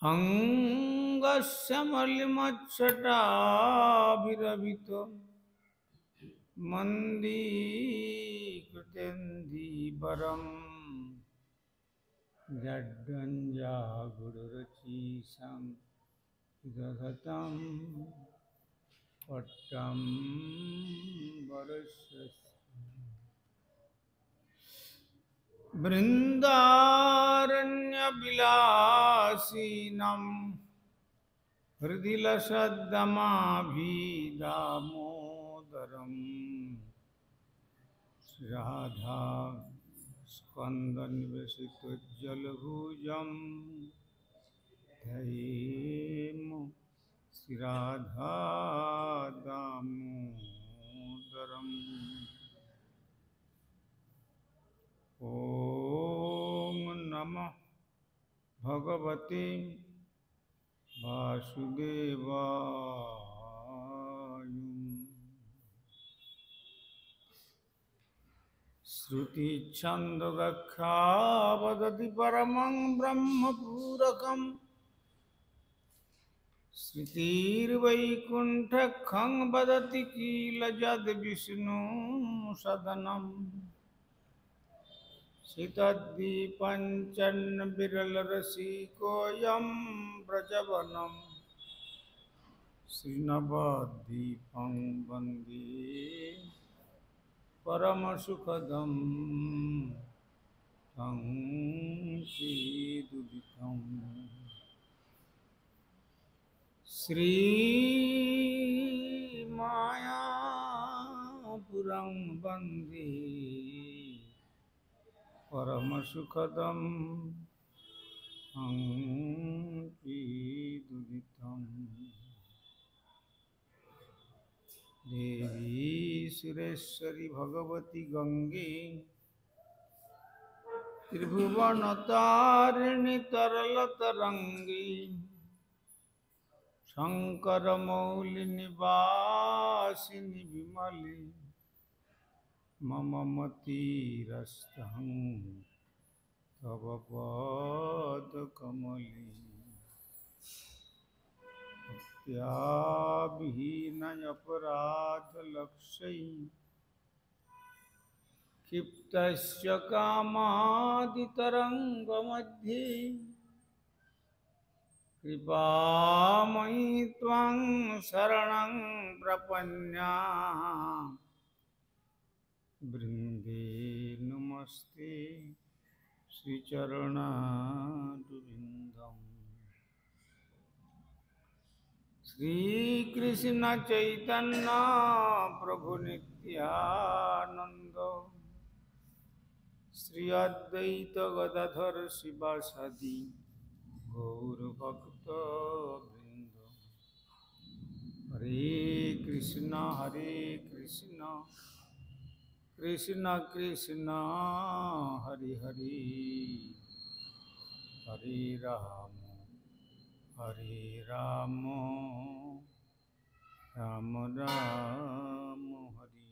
अङ्गस्य मलिमच्छटाभिरभितो मन्दीकृतेन्दीवरम् जड्डञ्जागुरुरचीसं दधतं पट्टं वरस्य बृन्दारण्यविलासिनं हृदि लसद्दमाभिदामोदरं राधा स्कन्दनिवेशितोज्ज्वलभुजं ध्येयेम श्रीराधा दामोदरम्। ॐ नमः भगवते वासुदेवाय। श्रुतिछन्दोगख्या परमं ब्रह्मपूरकम् श्रुतिर्वैकुण्ठखं वदति किल यद्विष्णु सदनम् शीतद्दीपञ्चन् विरलरसिकोऽयं व्रजवनं श्रीनवद्वीपं वन्दे परमसुखदं तं श्रीदुहितम्। श्रीमायापुरं वन्दे परमसुखदं तं श्रीदुहितम्। देवी सुरेश्वरी भगवती गंगे त्रिभुवनतारिणी तरलतरंगी शंकरमौलिनिवासिनी विमले मम मतिरस्तहं तव पदकमले। विहीनयपराधलक्ष्यै क्षिप्तस्य कामादितरङ्गमध्ये कृपामयि त्वं शरणं प्रपन्ना। वृन्दे नमस्ते श्रीचरणारविन्दम्। श्री कृष्ण चैतन्य प्रभु नित्यानंद श्री अद्वैत गदाधर शिवासादि गौर भक्त वृंद। हरे कृष्ण कृष्ण कृष्ण हरे हरे, हरे राम राम राम हरे।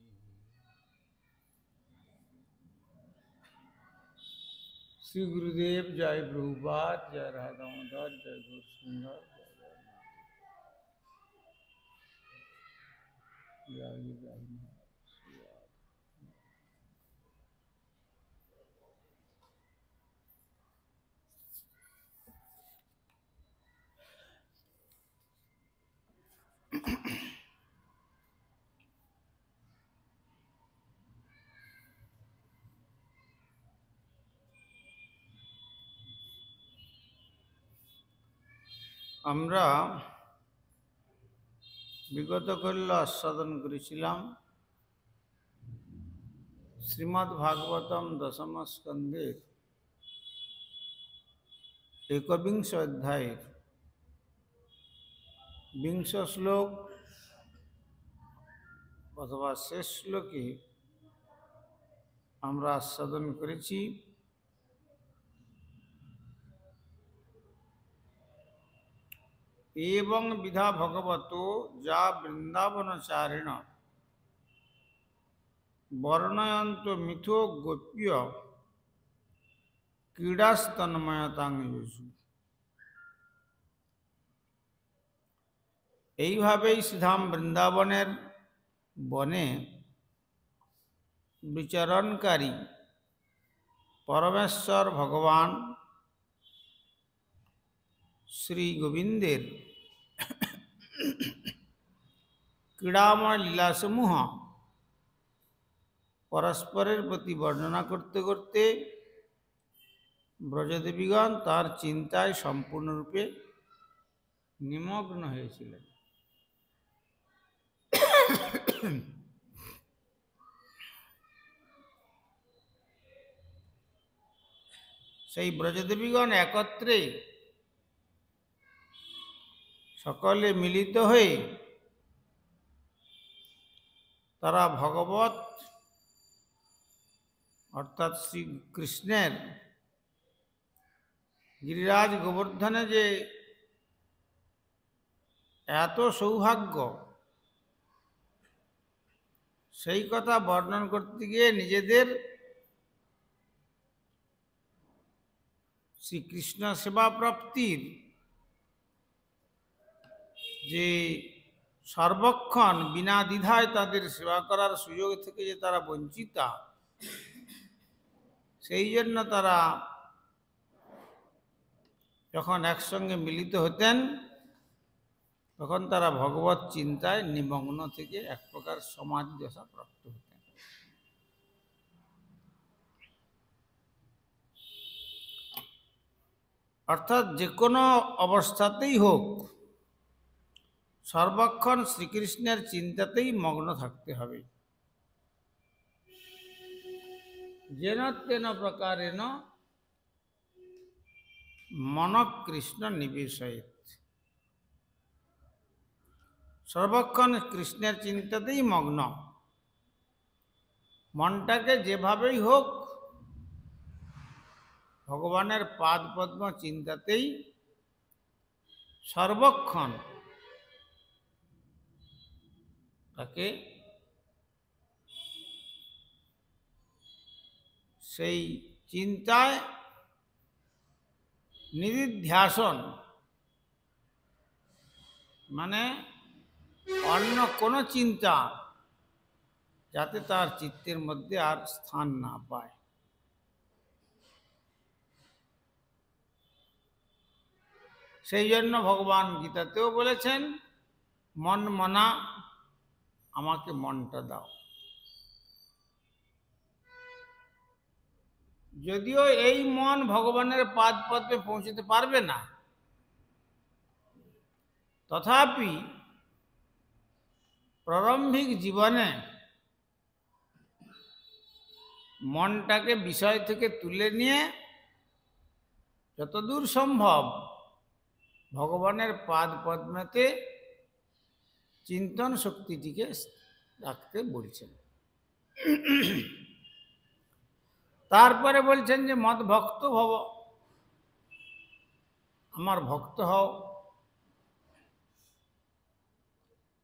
श्री गुरुदेव जय प्रभुपाद, जय राधा दामोदर, जय गौर सुंदर, जय जय। আমরা বিগত কল্য আস্বাদন করেছিলাম শ্রীমদ্ ভাগবতম দশম স্কন্ধের একবিংশ অধ্যায়ের বিংশ শ্লোক অথবা শেষ শ্লোকে আমরা আস্বাদন করেছি एवं विधा भगवतो जा वृंदावनचारिण वर्णयन्तो मिथो गोप्य क्रीडास्तन्मयतां योजु। এইভাবেই শ্রীধাম বৃন্দাবনের বনে বিচরণকারী পরমেশ্বর ভগবান শ্রী গোবিন্দের ক্রীড়াময় লীলাসমূহ পরস্পরের প্রতি বর্ণনা করতে করতে ব্রজদেবীগণ তার চিন্তায় সম্পূর্ণরূপে নিমগ্ন হয়েছিলেন। সেই ব্রজদেবীগণ একত্রে সকলে মিলিত হয়ে তারা ভগবত অর্থাৎ শ্রীকৃষ্ণের গিরিরাজ গোবর্ধনে যে এত সৌভাগ্য, সেই কথা বর্ণন করতে গিয়ে নিজেদের শ্রীকৃষ্ণ সেবা প্রাপ্তির যে সর্বক্ষণ বিনা দ্বিধায় তাদের সেবা করার সুযোগ থেকে যে তারা বঞ্চিতা, সেই জন্য তারা যখন একসঙ্গে মিলিত হতেন তখন তারা ভগবত চিন্তায় নিমগ্ন থেকে এক প্রকার সমাধি দশা প্রাপ্ত হতেন। অর্থাৎ যে কোনো অবস্থাতেই হোক সর্বক্ষণ শ্রীকৃষ্ণের চিন্তাতেই মগ্ন থাকতে হবে। যেন তেন প্রকারেণ মনঃকৃষ্ণ নিবেশয়েৎ, সর্বক্ষণ কৃষ্ণের চিন্তাতেই মগ্ন, মনটাকে যেভাবেই হোক ভগবানের পাদ পদ্ম চিন্তাতেই সর্বক্ষণ তাকে সেই চিন্তায় নিদিধ্যাসন, মানে অন্য কোনো চিন্তা যাতে তার চিত্তের মধ্যে আর স্থান না পায়। সেই জন্য ভগবান গীতাতেও বলেছেন, মন মনা আমাকে মনটা দাও। যদিও এই মন ভগবানের পাদ পদ্মে পৌঁছতে পারবে না, তথাপি প্রারম্ভিক জীবনে মনটাকে বিষয় থেকে তুলে নিয়ে যতদূর সম্ভব ভগবানের পাদ পদ্মেতে চিন্তন শক্তিটিকে রাখতে বলছেন। তারপরে বলছেন যে মদ ভক্ত ভব, আমার ভক্ত হও।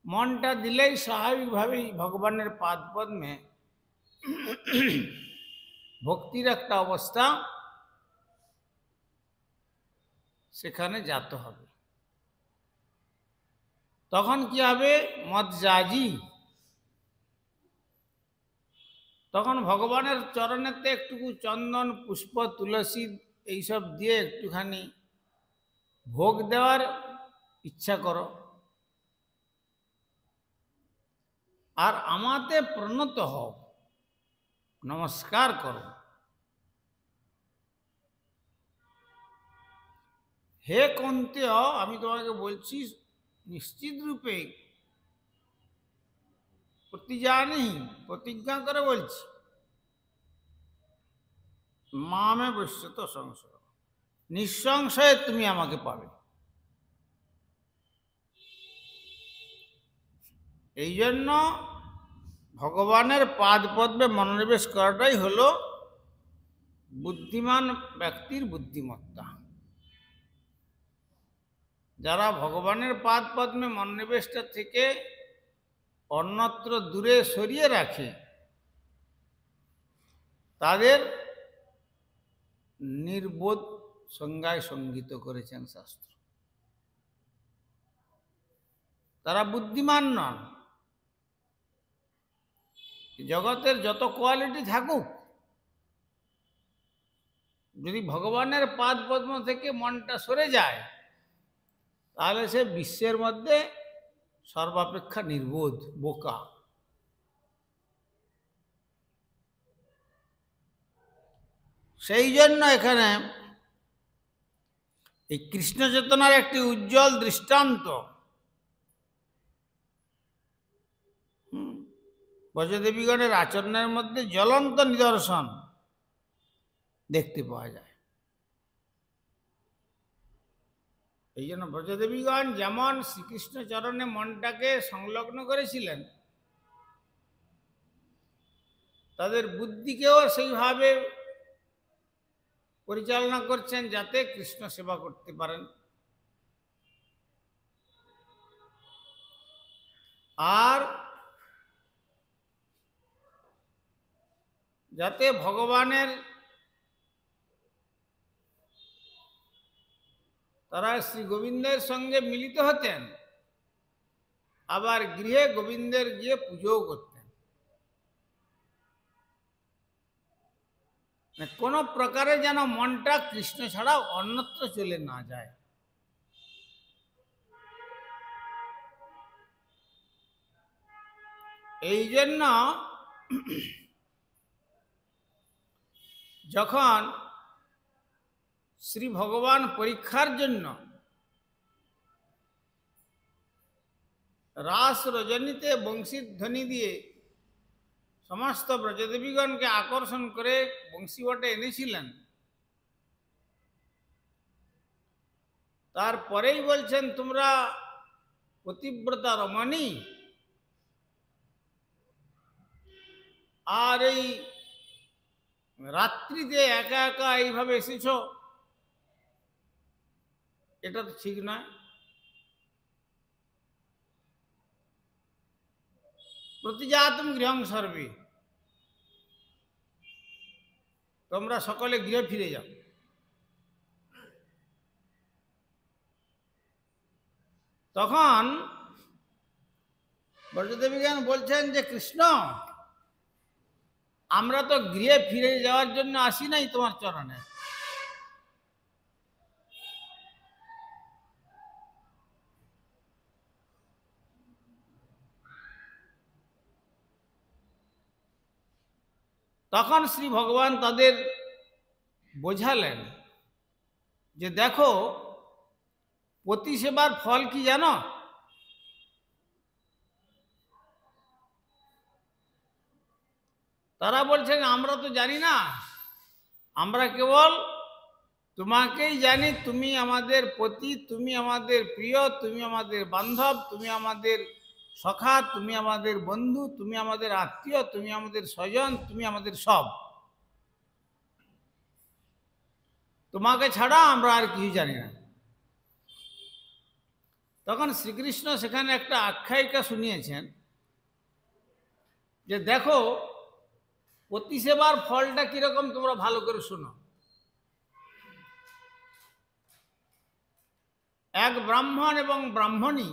মনটা দিলেই স্বাভাবিকভাবেই ভগবানের পাদ পদ্মে ভক্তির একটা অবস্থা সেখানে জাত হবে। তখন কি হবে? মদজাজি, তখন ভগবানের চরণেতে একটুকু চন্দন পুষ্প তুলসী এইসব দিয়ে একটুখানি ভোগ দেওয়ার ইচ্ছা করো, আর আমাতে প্রণত হও, নমস্কার করো। হে কন্তেয়, আমি তোমাকে বলছি নিশ্চিত রূপে প্রতিজ্ঞা করে বলছি, মামে বৈশ্যত সংশয়, নিঃসংশয়ে তুমি আমাকে পাবে। এই জন্য ভগবানের পাদ পদ্মে মনোনিবেশ করাটাই হলো বুদ্ধিমান ব্যক্তির বুদ্ধিমত্তা। যারা ভগবানের পাদ পদ্মে মনোনিবেশটা থেকে অন্যত্র দূরে সরিয়ে রাখে, তাদের নির্বোধ সংজ্ঞায় সঙ্গিত করেছেন শাস্ত্র। তারা বুদ্ধিমান নন। জগতের যত কোয়ালিটি থাকুক, যদি ভগবানের পাদ পদ্ম থেকে মনটা সরে যায়, তাহলে সে বিশ্বের মধ্যে সর্বাপেক্ষা নির্বোধ, বোকা। সেই জন্য এখানে এই কৃষ্ণ চেতনার একটি উজ্জ্বল দৃষ্টান্ত ব্রজদেবীগণের আচরণের মধ্যে জ্বলন্ত নিদর্শন দেখতে পাওয়া যায়। এই জন্য ব্রজদেবীগণ যেমন শ্রীকৃষ্ণ চরণে মনটাকে সংলগ্ন করেছিলেন, তাদের বুদ্ধিকেও সেইভাবে পরিচালনা করছেন যাতে কৃষ্ণ সেবা করতে পারেন। আর যাতে ভগবানের তারা শ্রী গোবিন্দের সঙ্গে মিলিত হতেন, আবার গৃহে গোবিন্দের গিয়ে পুজোও করতেন। কোনো প্রকারে যেন মনটা কৃষ্ণ ছাড়া অন্যত্র চলে না যায়। এই জন্য যখন শ্রী ভগবান পরীক্ষার জন্য রাস রজনীতে বংশীর ধ্বনি দিয়ে সমস্ত ব্রজদেবীগণকে আকর্ষণ করে বংশীবটে এনেছিলেন, তারপরেই বলছেন তোমরা পতিব্রতা রমণী, আর এই রাত্রিতে একা একা এইভাবে এসেছ, এটা তো ঠিক নয়। প্রতিজাতম গৃহং সর্বে, তোমরা সকলে গৃহে ফিরে যাও। তখন ব্রজদেবীগণ বলছেন যে কৃষ্ণ, আমরা তো গৃহে ফিরে যাওয়ার জন্য আসি নাই তোমার চরণে, তখন শ্রী ভগবান তাদের বোঝালেন যে দেখো, পতি সেবার ফল কি জানো? তারা বলছেন আমরা তো জানি না, আমরা কেবল তোমাকেই জানি, তুমি আমাদের পতি, তুমি আমাদের প্রিয়, তুমি আমাদের বান্ধব, তুমি আমাদের সখা, তুমি আমাদের বন্ধু, তুমি আমাদের আত্মীয়, তুমি আমাদের স্বজন, তুমি আমাদের সব। তোমাকে ছাড়া আমরা আর কিছু জানি না। তখন শ্রীকৃষ্ণ সেখানে একটা আখ্যায়িকা শুনিয়েছেন যে দেখো, পতি সেবার ফলটা কিরকম তোমরা ভালো করে শোনো। এক ব্রাহ্মণ এবং ব্রাহ্মণী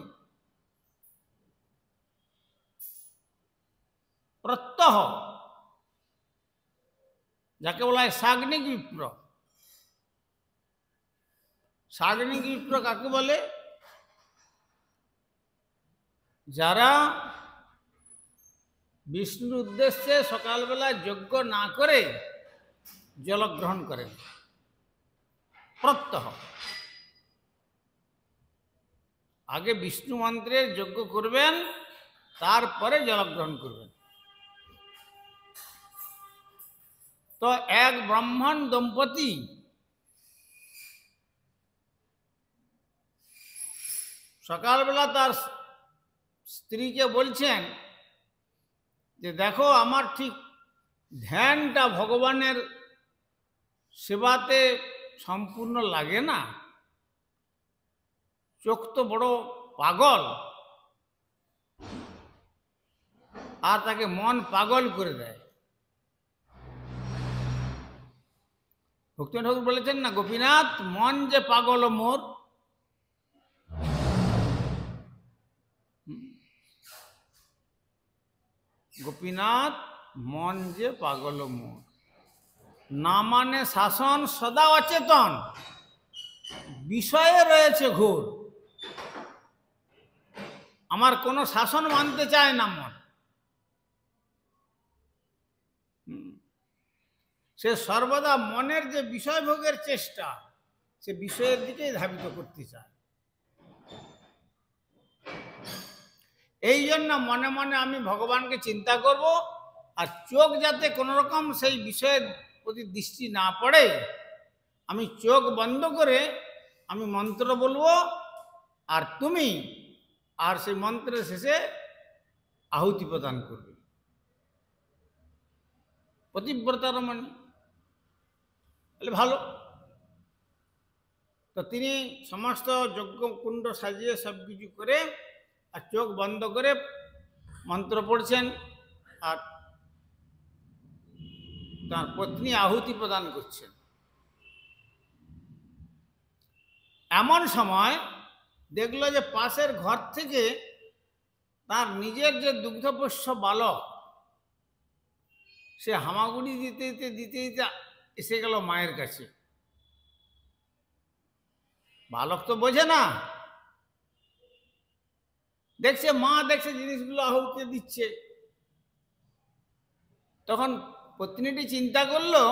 প্রত্যহ, যাকে বলা হয় সাগ্নিক বিপ্র। সাগ্নিক বিপ্র কাকে বলে? যারা বিষ্ণুর উদ্দেশ্যে সকালবেলা যজ্ঞ না করে জলগ্রহণ করেন প্রত্যহ। আগে বিষ্ণু মন্ত্রের যজ্ঞ করবেন, তারপরে জলগ্রহণ করবেন। তো এক ব্রাহ্মণ দম্পতি সকালবেলা তার স্ত্রীকে বলছেন যে দেখো, আমার ঠিক ধ্যানটা ভগবানের সেবাতে সম্পূর্ণ লাগে না, চোখ তো বড় পাগল, আর তাকে মন পাগল করে দেয়। ভক্তিনাথ ঠাকুর বলেছেন না, গোপীনাথ মন যে পাগল মোর। গোপীনাথ মন যে পাগল মোর, না মানে শাসন সদা অচেতন, বিষয়ে রয়েছে ঘোর। আমার কোনো শাসন মানতে চায় না মন, সে সর্বদা মনের যে বিষয়ভোগের চেষ্টা, সে বিষয়ের দিকেই ধাবিত করতে চায়। এই জন্য মনে মনে আমি ভগবানকে চিন্তা করব, আর চোখ যাতে কোনো রকম সেই বিষয়ের প্রতি দৃষ্টি না পড়ে, আমি চোখ বন্ধ করে আমি মন্ত্র বলবো, আর তুমি আর সেই মন্ত্রের শেষে আহুতি প্রদান করবে। পতিব্রতা রমণী বলে ভালো। তো তিনি সমস্ত যজ্ঞকুণ্ড সাজিয়ে সব কিছু করে আর চোখ বন্ধ করে মন্ত্র পড়ছেন, আর তার পত্নী আহুতি প্রদান করছেন। এমন সময় দেখলো যে পাশের ঘর থেকে তার নিজের যে দুগ্ধপোষ্য বালক, সে হামাগুড়ি দিতে দিতে দিতে দিতে এসে গেল মায়ের কাছে। বালক তো বোঝে না, দেখছে মা দেখছে জিনিসগুলো আহুতি দিচ্ছে। তখন পত্নীটি চিন্তা করলো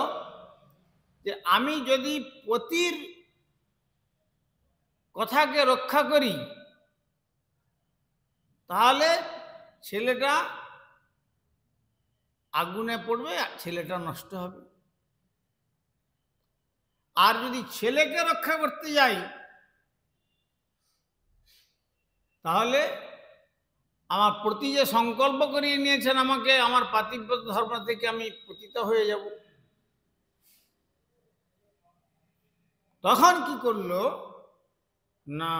যে আমি যদি পতির কথাকে রক্ষা করি, তাহলে ছেলেটা আগুনে পড়বে, ছেলেটা নষ্ট হবে। আর যদি ছেলেকে রক্ষা করতে যাই, তাহলে আমার প্রতি যে সংকল্প করিয়ে নিয়েছেন আমাকে, আমার পাতিব্রত ধর্ম থেকে আমি পতিত হয়ে যাব। তখন কি করলো না,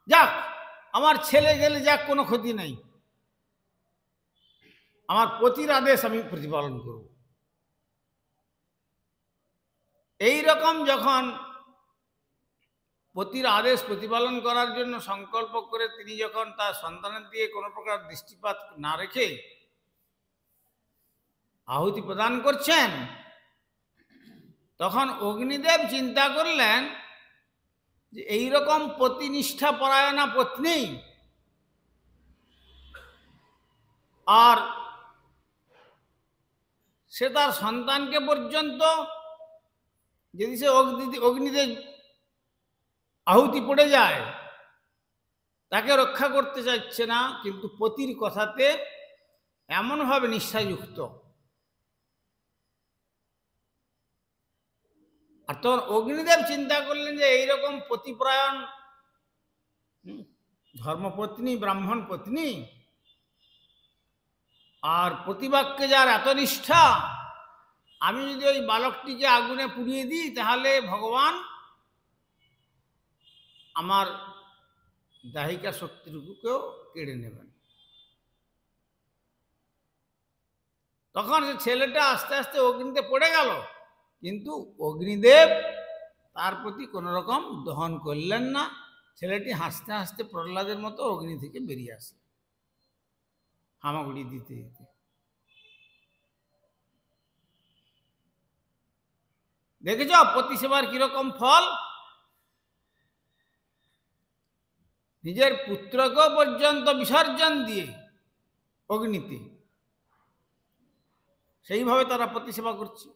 যাক আমার ছেলে গেলে যাক, কোনো ক্ষতি নাই, আমার পতির আদেশ আমি প্রতিপালন করব। এই রকম যখন পতির আদেশ প্রতিপালন করার জন্য সংকল্প করে তিনি যখন তার সন্তানের দিয়ে কোনো প্রকার দৃষ্টিপাত না রেখে আহুতি প্রদান করছেন, তখন অগ্নিদেব চিন্তা করলেন যে এইরকম পতিনিষ্ঠা পরায়ণা পত্নী, আর সে তার সন্তানকে পর্যন্ত যদি সে অগ্নিতে আহুতি পড়ে যায়, তাকে রক্ষা করতে চাইছে না, কিন্তু পতির কথাতে এমনভাবে নিষ্ঠাযুক্ত। আর তখন অগ্নিদেব চিন্তা করলেন যে এইরকম পতিপরায়ণ ধর্মপত্নী, ব্রাহ্মণ পত্নী, আর প্রতিবাক্যে যার এত নিষ্ঠা, আমি যদি ওই বালকটিকে আগুনে পুড়িয়ে দিই, তাহলে ভগবান আমার দাহিকা শক্তিটুকুকেও কেড়ে নেবেন। তখন সে ছেলেটা আস্তে আস্তে অগ্নিতে পড়ে গেল, কিন্তু অগ্নিদেব তার প্রতি কোনো রকম দহন করলেন না। ছেলেটি হাসতে হাসতে প্রহ্লাদের মতো অগ্নি থেকে বেরিয়ে আসে হামাগুড়ি দিতে দিতে। দেখেছ পতি সেবার কিরকম ফল? নিজের পুত্রকে পর্যন্ত বিসর্জন দিয়ে অগ্নিতে, সেইভাবে তারা প্রতিসেবা করছে।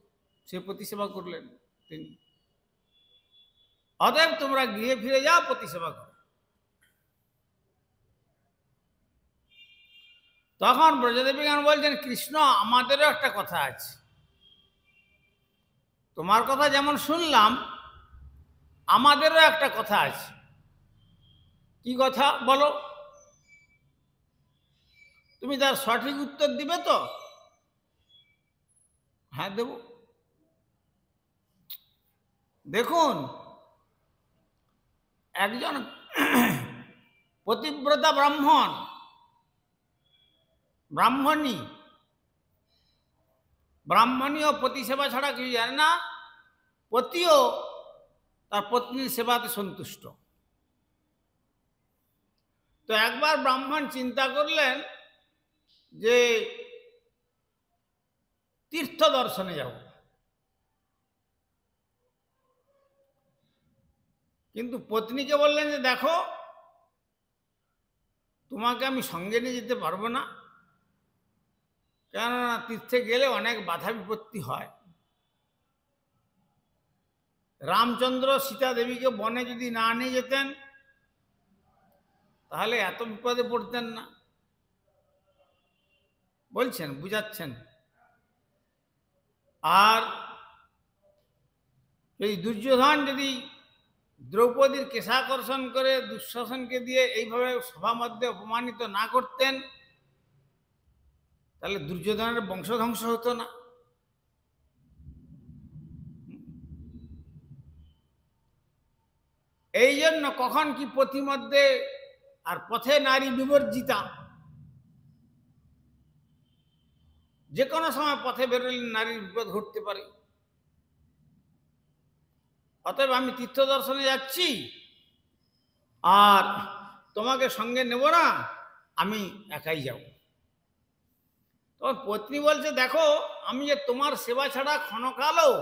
সে প্রতিসেবা করলেন তিনি। অতএব তোমরা গৃহে ফিরে যাও, প্রতিসেবা করো। তখন ব্রজদেবীগণ বলছেন, কৃষ্ণ আমাদেরও একটা কথা আছে। তোমার কথা যেমন শুনলাম, আমাদেরও একটা কথা আছে। কি কথা বলো? তুমি তার সঠিক উত্তর দিবে তো? হ্যাঁ দেব। দেখুন, একজন পতিব্রতা ব্রাহ্মণী ও পতি সেবা ছাড়া কিছু জানে না। পতিও তার পত্নীর সেবাতে সন্তুষ্ট। তো একবার ব্রাহ্মণ চিন্তা করলেন যে তীর্থ দর্শনে যাব। কিন্তু পত্নীকে বললেন যে দেখো, তোমাকে আমি সঙ্গে নিয়ে যেতে পারবো না, কেননা তীর্থে গেলে অনেক বাধা বিপত্তি হয়। রামচন্দ্র সীতা দেবীকে বনে যদি না নিয়ে যেতেন তাহলে এত বিপদে পড়তেন না। বলছেন, বুঝাচ্ছেন। আর এই দুর্যোধন যদি দ্রৌপদীর কেশাকর্ষণ করে দুঃশাসনকে দিয়ে এইভাবে সভা মধ্যে অপমানিত না করতেন তাহলে দুর্যোধনের বংশধ্বংস হতো না। এই জন্য কখন কি পথিমধ্যে আর পথে নারী বিবর্জিতা, যে কোনো সময় পথে বেরোলে নারীর বিপদ ঘটতে পারে। অতএব আমি তীর্থ দর্শনে যাচ্ছি আর তোমাকে সঙ্গে নেব না, আমি একাই যাব। তখন পত্নী বলছে দেখো, আমি যে তোমার সেবা ছাড়া ক্ষণকালও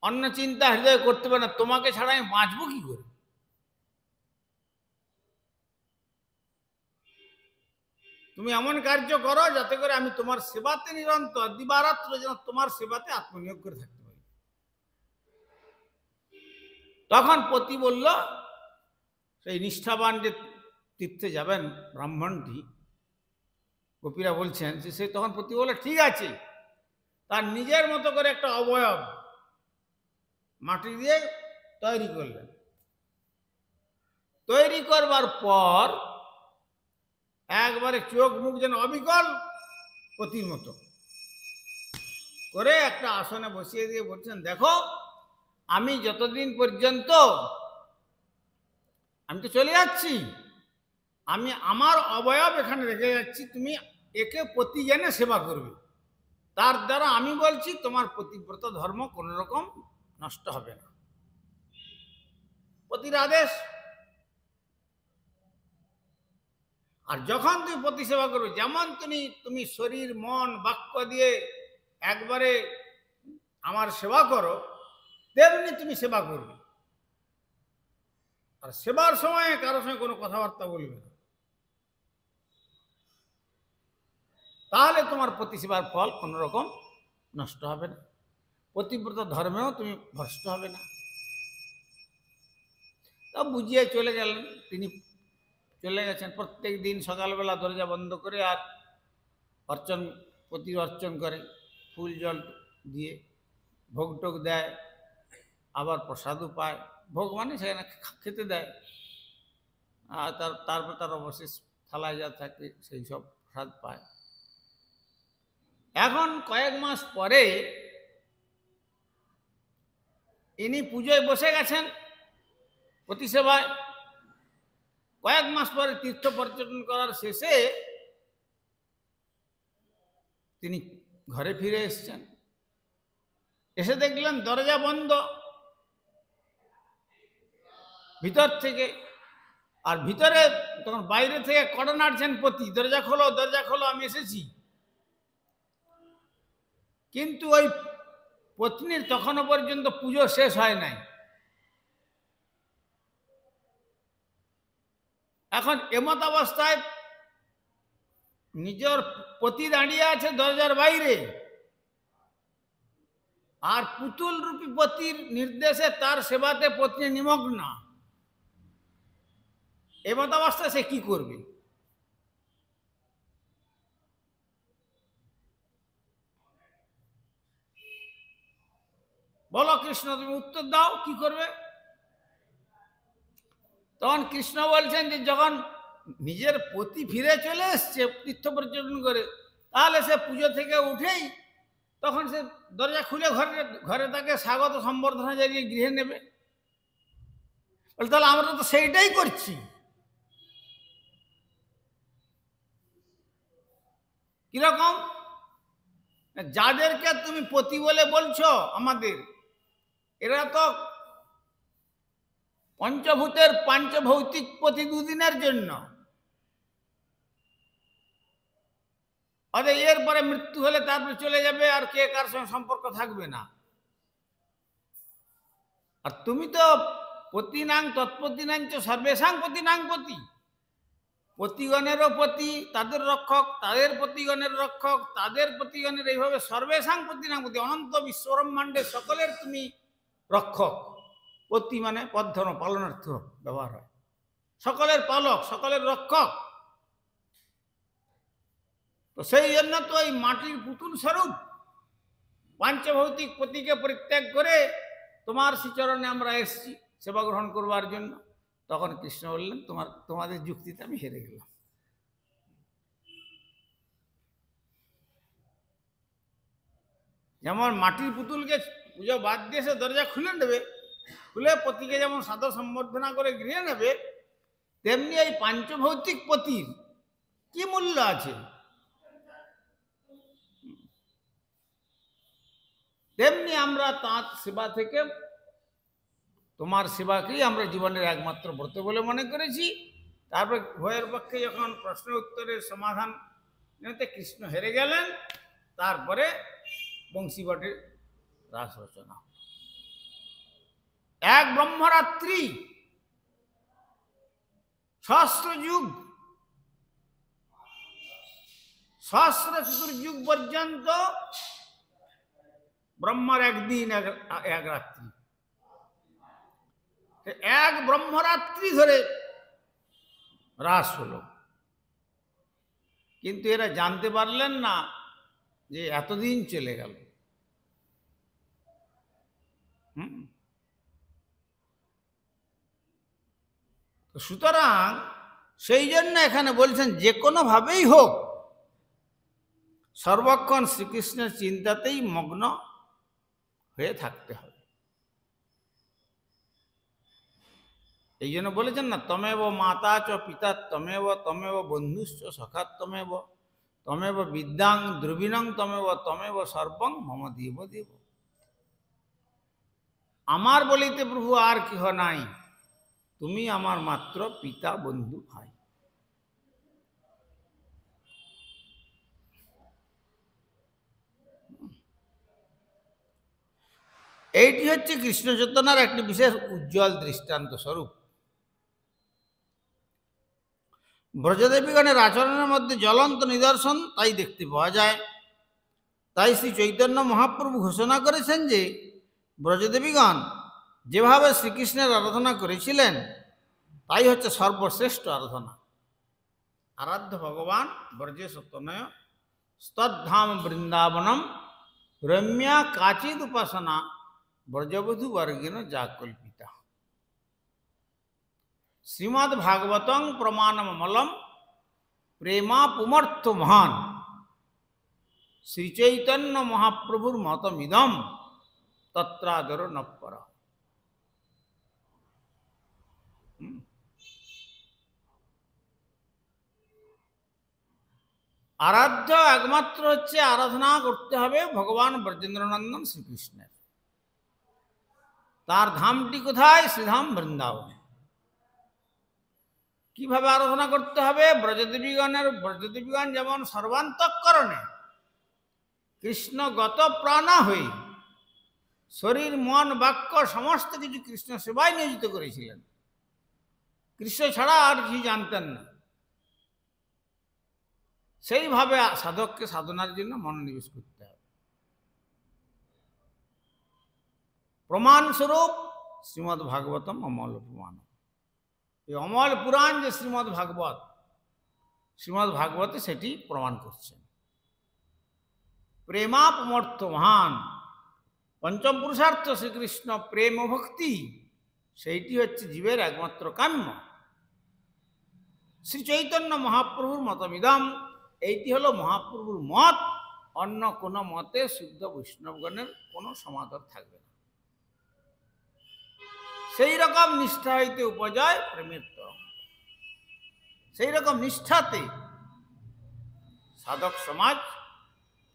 অন্য চিন্তা হৃদয় করতে পারি না, তোমাকে ছাড়া আমি বাঁচবো কি করে? তুমি এমন কার্য করো যাতে করে আমি তোমার সেবাতে নিরন্তর দিবারাত্র যেন তোমার সেবাতে আত্মনিয়োগ করে থাকতে পারি। তখন পতি বলল, সেই নিষ্ঠাবান যে তীর্থে যাবেন ব্রাহ্মণটি, গোপীরা বলছেন যে সে তখন পতি বলল ঠিক আছে। তার নিজের মতো করে একটা অবয়ব মাটি দিয়ে তৈরি করলেন। তৈরি করবার পর একবারে চোখ মুখ যেন অবিকল পতির মতো করে একটা আসনে বসিয়ে দিয়ে বলছেন দেখো, আমি যতদিন পর্যন্ত আমি তো চলে যাচ্ছি, আমি আমার অবয়ব এখানে রেখে যাচ্ছি, তুমি একে পতি জেনে সেবা করবে। তার দ্বারা আমি বলছি তোমার পতিব্রত ধর্ম কোন রকম নষ্ট হবে না। পতির আদেশ। আর যখন তুমি পতি সেবা করবে, যেমন তুমি শরীর মন বাক্য দিয়ে একবারে আমার সেবা করো, তেমনি তুমি সেবা করবে। আর সেবার সময় কারোর সঙ্গে কোনো কথাবার্তা বলবে না, তাহলে তোমার পতি সেবার ফল কোন রকম নষ্ট হবে না, পতিব্রত ধর্মেও তুমি ভ্রষ্ট হবে না। তা বুঝিয়ে চলে গেলেন। তিনি চলে গেছেন, প্রত্যেক দিন সকালবেলা দরজা বন্ধ করে আর অর্চন, পতির অর্চন করে, ফুল জল দিয়ে ভোগ টোগ দেয়, আবার প্রসাদও পায়। ভোগ মানে সেখানে খেতে দেয়, আর তারপর তার অবশেষ থালায় যা থাকে সেই সব প্রসাদ পায়। এখন কয়েক মাস পরে ইনি পুজোয় বসে গেছেন পতি সেবায়। কয়েক মাস পরে তীর্থ পর্যটন করার শেষে তিনি ঘরে ফিরে এসেছেন। এসে দেখলেন দরজা বন্ধ ভিতর থেকে, আর ভিতরে তখন বাইরে থেকে কড়া নাড়ছেন পতি, দরজা খোলো দরজা খোলো, আমি এসেছি। কিন্তু ওই পত্নীর তখনও পর্যন্ত পুজো শেষ হয় নাই। এখন এমত অবস্থায় নিজের পতি দাঁড়িয়ে আছে দরজার বাইরে, আর পুতুল রূপী পতির নির্দেশে তার সেবাতে পত্নী নিমগ্ন। এমত অবস্থায় সে কি করবে? বলো কৃষ্ণ, তুমি উত্তর দাও, কি করবে? তখন কৃষ্ণ বলছেন যে যখন নিজের পতি ফিরে চলে এসছে তীর্থ পর্যটন করে, তাহলে সে পুজো থেকে উঠেই তখন সে দরজা খুলে ঘরে তাকে স্বাগত সম্বর্ধনা জানিয়ে গৃহে নেবে। তাহলে আমরা তো সেইটাই করছি। কিরকম? যাদেরকে তুমি পতি বলে বলছো আমাদের, এরা তো পঞ্চভূতের পাঞ্চভৌতিক পতি দুদিনের জন্য, অর্থাৎ এরপরে মৃত্যু হলে তারপরে চলে যাবে, আর কে কার সঙ্গে সম্পর্ক থাকবে না। আর তুমি তো পতিনাং তৎপতিনাং চ সর্বেষাং পতিনাং পতি, পতিগণেরও পতি, তাদের রক্ষক, তাদের পতিগণের রক্ষক, তাদের পতিগণের, এইভাবে সর্বেষাং পতিনাং পতি, অনন্ত বিশ্বব্রহ্মাণ্ডের সকলের তুমি রক্ষক। পতি মানে পদ্ধর্ম, পালনার্থ ব্যবহার হয়, সকলের পালক, সকলের রক্ষক। তো সেই জন্য তো এই মাটির পুতুল স্বরূপ পাঞ্চভৌতিক পতিকে পরিত্যাগ করে তোমার শ্রীচরণে আমরা এসেছি সেবা গ্রহণ করবার জন্য। তখন কৃষ্ণ বললেন, তোমাদের যুক্তিতে আমি হেরে গেলাম। যেমন মাটির পুতুলকে পুজো বাদ দিয়ে সে দরজা খুলে নেবে, খুলে পতিকে যেমন সাদর সম্বর্ধনা করে গৃহে নেবে, তেমনি এই পাঞ্চভৌতিক পতির কি মূল্য আছে, তেমনি আমরা তাঁর সেবা থেকে, তোমার সেবাকেই আমরা জীবনের একমাত্র ব্রত বলে মনে করেছি। তারপর ভয়ের পক্ষে যখন প্রশ্ন উত্তরের সমাধান নিতে কৃষ্ণ হেরে গেলেন, তারপরে বংশীবটের রাস রচনা। এক ব্রহ্মরাত্রি, সহস্র যুগ, সহস্র চতুর্যুগ পর্যন্ত ব্রহ্মার একদিন এক রাত্রি, এক ব্রহ্মরাত্রি ধরে রাস হলো। কিন্তু এরা জানতে পারলেন না যে এতদিন চলে গেল। সুতরাং সেই জন্য এখানে বলছেন যে কোনো ভাবেই হোক সর্বক্ষণ শ্রীকৃষ্ণের চিন্তাতেই মগ্ন হয়ে থাকতে হবে। এই জন্য বলেছেন না, তমেব মাতা চ পিতা তমেব, তমেব বন্ধুশ্চ সখা তমেব, তমেব বিদ্যাং দ্রবিণং তমেব, তমেব সর্বং মম দেব দেব। আমার বলিতে প্রভু আর কেহ নাই, তুমি আমার মাত্র পিতা বন্ধু ভাই। এইটি হচ্ছে কৃষ্ণ চেতনার একটি বিশেষ উজ্জ্বল দৃষ্টান্ত স্বরূপ। ব্রজদেবীগণের আচরণের মধ্যে জ্বলন্ত নিদর্শন তাই দেখতে পাওয়া যায়। তাই শ্রী চৈতন্য মহাপ্রভু ঘোষণা করেছেন যে ব্রজদেবীগণ যেভাবে শ্রীকৃষ্ণের আরাধনা করেছিলেন তাই হচ্ছে সর্বশ্রেষ্ঠ আরাধনা। আরাধ্য ভগবান ব্রজে সত্যনয় স্তদ্ধাম বৃন্দাবনম রম্যা কাচিদ উপাসনা ব্রজবধূ বর্গেন যা কল্পিতা। শ্রীমদ্ ভাগবতং প্রমাণমলম প্রেমা পুমর্থ মহান শ্রীচৈতন্য মহাপ্রভুর মতমিদম তত্রাদর নপর। আরাধ্য একমাত্র হচ্ছে আরাধনা করতে হবে ভগবান ব্রজেন্দ্রনন্দন শ্রীকৃষ্ণের। তার ধামটি কোথায়? শ্রীধাম বৃন্দাবন। কিভাবে আরাধনা করতে হবে? ব্রজদেবীগণ যেমন সর্বান্তঃকরণে কৃষ্ণগত প্রাণা হয়ে শরীর মন বাক্য সমস্ত কিছু কৃষ্ণ সেবায় নিয়োজিত করেছিলেন, কৃষ্ণ ছাড়া আর কিছু জানতেন না, সেইভাবে সাধককে সাধনার জন্য মনোনিবেশ করতে হবে। প্রমাণস্বরূপ শ্রীমদ্ ভাগবতম অমল প্রমাণ। এই অমল পুরাণ যে শ্রীমদ্ ভাগবতে সেটি প্রমাণ করছেন। প্রেমাপমর্থ মহান, পঞ্চম পুরুষার্থ শ্রীকৃষ্ণ প্রেম ভক্তি, সেইটি হচ্ছে জীবের একমাত্র কাম্য। শ্রী চৈতন্য মহাপ্রভুর মতমিদম, এইটি হলো মহাপ্রভুর মত, অন্য কোনো মতে শুদ্ধ বৈষ্ণবগণের কোনো সমাদর থাকবে না। সেই রকম নিষ্ঠা হইতে উপজয় প্রেমের তরঙ্গ। সেই রকম নিষ্ঠাতে সাধক সমাজ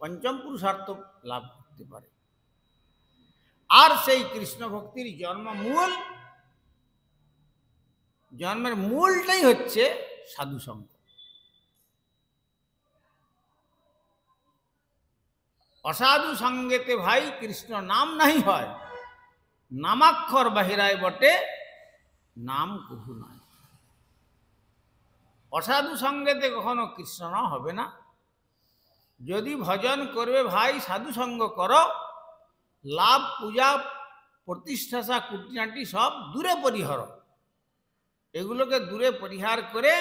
পঞ্চম পুরুষার্থ লাভ করতে পারে। আর সেই কৃষ্ণ ভক্তির জন্মের মূলটাই হচ্ছে সাধুসঙ্গ। অসাধু সঙ্গেতে ভাই কৃষ্ণ নাম নাহি হয়, নামাক্ষর বাহিরায় বটে নাম কহু নয়। অসাধু সঙ্গেতে কখনো কৃষ্ণ নাম হবে না। যদি ভজন করবে ভাই সাধু সঙ্গ করো, লাভ পূজা প্রতিষ্ঠাসা কুটিনাটি সব দূরে পরিহার, এগুলোকে দূরে পরিহার করে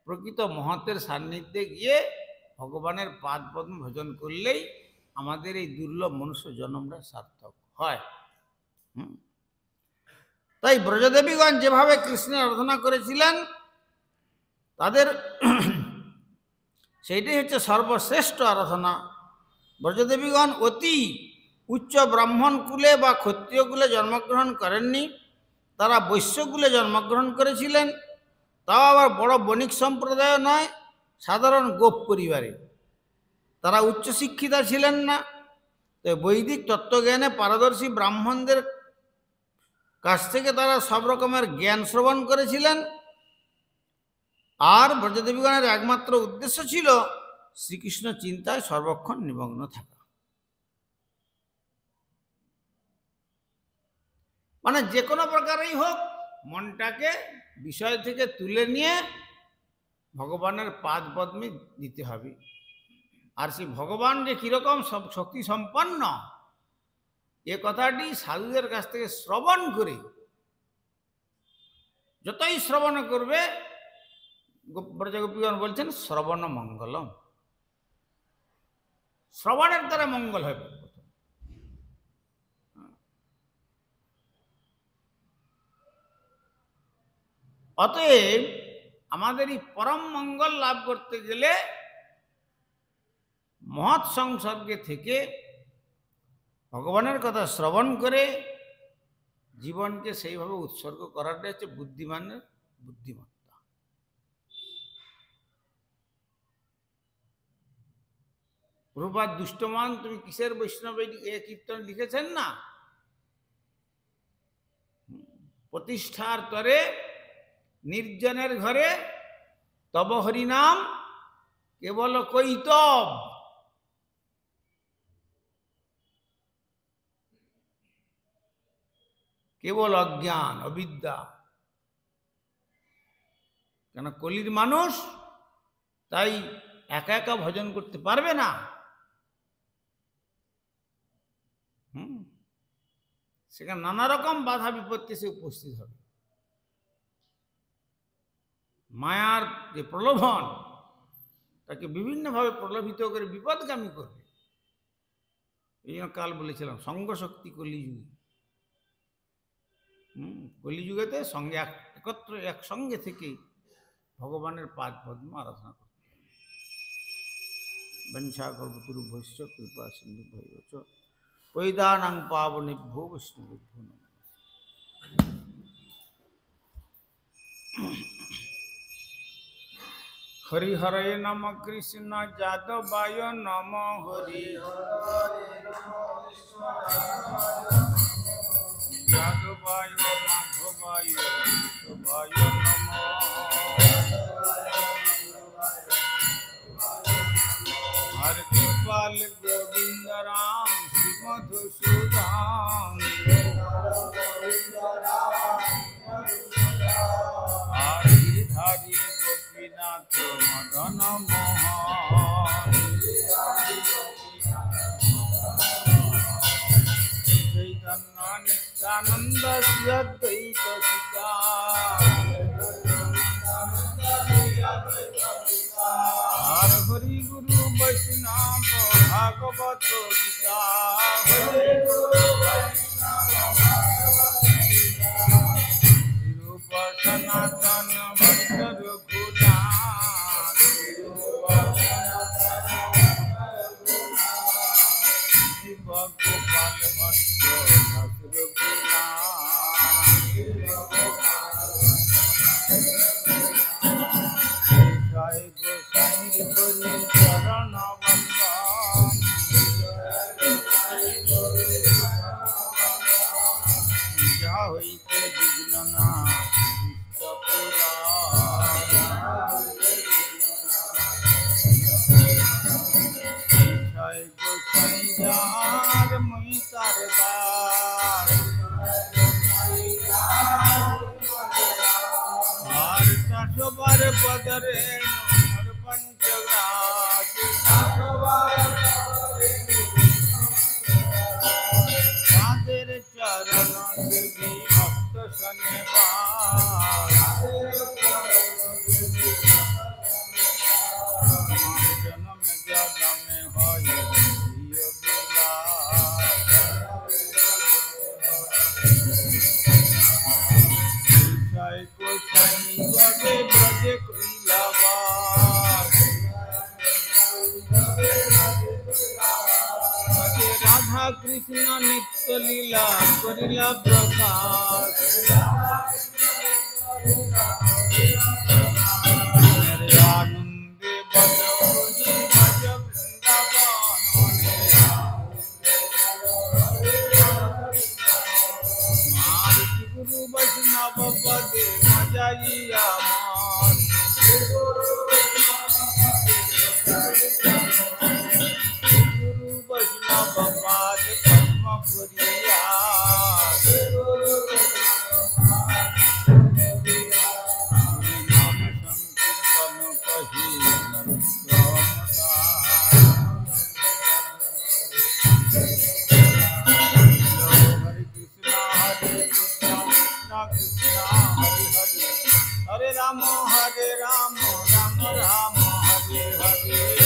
প্রকৃত মহতের সান্নিধ্যে গিয়ে ভগবানের পাদ পদ্ম ভজন করলেই আমাদের এই দুর্লভ মনুষ্য জন্মটা সার্থক হয়। তাই ব্রজদেবীগণ যেভাবে কৃষ্ণের আরাধনা করেছিলেন, তাদের সেইটাই হচ্ছে সর্বশ্রেষ্ঠ আরাধনা। ব্রজদেবীগণ অতি উচ্চ ব্রাহ্মণ কুলে বা ক্ষত্রিয় কুলে জন্মগ্রহণ করেননি, তারা বৈশ্যকুলে জন্মগ্রহণ করেছিলেন, তাও আবার বড় বণিক সম্প্রদায় নয়, সাধারণ গোপ পরিবারে। তারা উচ্চশিক্ষিতা ছিলেন না, তো বৈদিক তত্ত্বজ্ঞানে পারদর্শী ব্রাহ্মণদের কাছ থেকে তারা সব রকমের জ্ঞান শ্রবণ করেছিলেন। আর ব্রজদেবীগণের একমাত্র উদ্দেশ্য ছিল শ্রীকৃষ্ণ চিন্তায় সর্বক্ষণ নিমগ্ন থাকা। মানে যে কোনো প্রকারেই হোক মনটাকে বিষয় থেকে তুলে নিয়ে ভগবানের পাদ পদ্মে দিতে হবে। আর সেই ভগবান যে কীরকম সব শক্তি সম্পন্ন, এ কথাটি সাধুদের কাছ থেকে শ্রবণ করে, যতই শ্রবণ করবে, ব্রজগোপীগণ বলছেন শ্রবণ মঙ্গলম, শ্রবণের দ্বারা মঙ্গল হবে। অতএব আমাদের এই পরম মঙ্গল লাভ করতে গেলে মহৎ সংসর্গে থেকে ভগবানের কথা শ্রবণ করে জীবনকে সেইভাবে উৎসর্গ করাটা হচ্ছে বুদ্ধিমানের বুদ্ধিমত্তা। প্রভুপাদ দুষ্টমান তুমি কিসের বৈষ্ণব এ কীর্তন লিখেছেন না, প্রতিষ্ঠার তরে নির্জনের ঘরে তব হরিনাম কেবল কৈতব। কেবল অজ্ঞান অবিদ্যা, কেন কলির মানুষ, তাই একা একা ভজন করতে পারবে না। সেখানে নানা রকম বাধা বিপত্তি সে উপস্থিত হবে। মায়ার যে প্রলোভন তাকে বিভিন্নভাবে প্রলোভিত করে বিপদগামী করবে। এই জন্য কাল বলেছিলাম সঙ্গশক্তি কলিযুগে। কলিযুগেতে সঙ্গে একসঙ্গে থেকে ভগবানের পাদ পদ্ম আরাধনা করতে হবে। বঞ্ছা কল্পতরু ভৈশ্য কৃপা সিন্ধু ভৈরচ পৈদানাং পাবনেভ্যো বৈষ্ণবেভ্যো নমঃ। হরিহরে নম কৃষ্ণ যাদবায় নম হরি যাদবায় মাধবায় কেশবায় নম। হর গোপাল গোবিন্দ রাম শ্রী মধুসূদন। হরিধারী গোপীনাথ মদন মোহন। চৈতন্য নিত্যানন্দ শ্রী অদ্বৈত সীতা। আর হরি গুরু বৈষ্ণব ভাগবত গীতা। হরি গুরু বৈষ্ণব রূপ সনাতন ভক্ত রঘুনাথ। শিব গোপাল ভট্ট রঘুনাথ। জয় গোসাই হরি চরণ বন্দন। যা হইতে বিঘ্ন না জয় গোসাই शोभर पदरे मोर पंचग्रास ताদের चरण देवी भक्त सने जन्म जन्म হয় राधा कृष्ण नित्य लीला करिला प्रकाश आनंदे बजोजी भज वृंदावन गुरु वैष्णव पदे मजाइया मान गुरु वैष्णव पाद पद्म पुरिया नाम संकीर्तन कही हरे कृष्णा कृष्णा हरे हरे हरे राम राम राम हरे हरे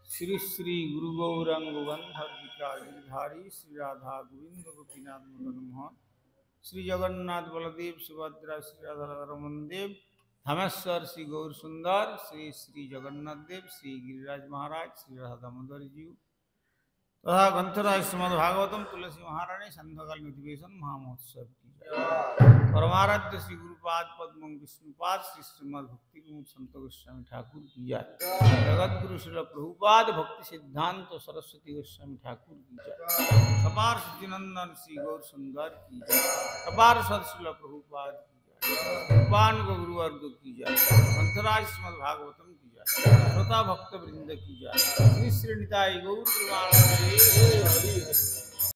श्री श्री गुरु गौरांग बंधर गिरधारी श्री राधा गोविंद गोपीनाथ मदन मोहन श्री जगन्नाथ बलदेव सुभद्रा श्री राधा रमन देव धमेश्वर श्री गौर सुंदर श्री श्री जगन्नाथ देव श्री गिरिराज महाराज श्री राधा दामोदर जी तथा ग्रंथराज श्रीमद् भागवतम तुलसी महारानी संध्याकाल अधिवेशन महामहोत्सव की परमाराध्य श्री गुरुपाद पद्म विष्णुपाद श्री श्रीमद् भक्ति कुमुद संत गोस्वामी ठाकुर की जय जगत गुरु श्री प्रभुपाद भक्ति सिद्धांत सरस्वती गोस्वामी ठाकुर की जय सपार सचिनंदन श्री गौर सुंदर की जय सपार श्री प्रभुपाद की जय भगवान को गुरुवर्ग की जय ग्रंथराज श्रीमद् भागवतम की जय श्रोता भक्त वृंद की जय श्री श्री निताई गौर